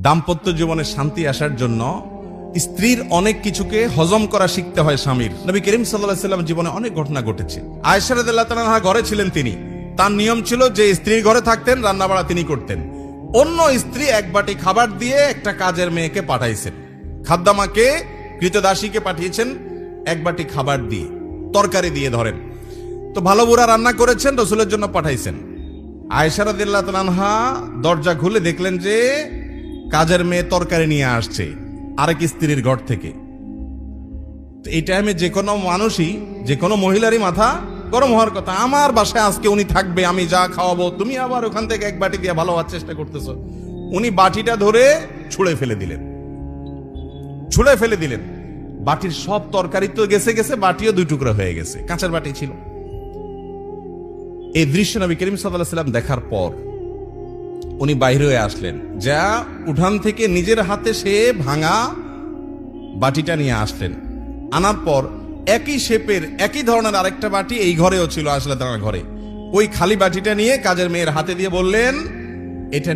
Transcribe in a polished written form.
দাম্পত্য জীবনে শান্তি আসার জন্য স্ত্রীর অনেক কিছুকে হজম করা শিখতে হয় স্বামীর। নবী করিম সাল্লাল্লাহু আলাইহি ওয়াসাল্লাম জীবনে অনেক ঘটনা ঘটেছে। আয়েশা রাদিয়াল্লাহু তাআলা আনহা ঘরে ছিলেন, তিনি তার নিয়ম ছিল যে স্ত্রীর ঘরে থাকতেন, রান্না বাড়া তিনি করতেন। অন্য স্ত্রী এক বাটি খাবার দিয়ে একটা কাজের মেয়েকে পাঠাইছেন, খাদ্দামাকে কৃতদাসীকে পাঠিয়েছেন এক বাটি খাবার দিয়ে, তরকারি দিয়ে ধরেন। তো ভালো বুড়া রান্না করেছেন, রসুলের জন্য পাঠাইছেন। আয়েশা রাদিয়াল্লাহু তাআলা আনহা দরজা খুলে দেখলেন যে কাজের মেয়ে তরকারি নিয়ে আসছে আরেক স্ত্রীর ঘর থেকে। এই টাইমে যে কোনো মানুষই, যে কোনো মহিলারই মাথা গরম হওয়ার কথা। আমার বাসায় আজকে উনি থাকবে, আমি যা খাওয়াবো, তুমি আবার ওখান থেকে এক বাটি দিয়ে ভালো হওয়ার চেষ্টা করতেছো। উনি বাটিটা ধরে ছুঁড়ে ফেলে দিলেন। বাটির সব তরকারি তো গেছে, বাটিও দুই টুকরা হয়ে গেছে, কাঁচের বাটি ছিল। এই দৃশ্য নবী করিম সাল্লাল্লাহু আলাইহি ওয়াসাল্লাম দেখার পর উনি বাইরে হয়ে আসলেন, যা উঠান থেকে নিজের হাতে সে ভাঙা বাটিটা নিয়ে আসলেন। আনার পর একই শেপের একই ধরনের আরেকটা বাটি এই ঘরেও ছিল, আসলে তার ঘরে। ওই খালি বাটিটা নিয়ে কাজের মেয়ের হাতে দিয়ে বললেন, এটা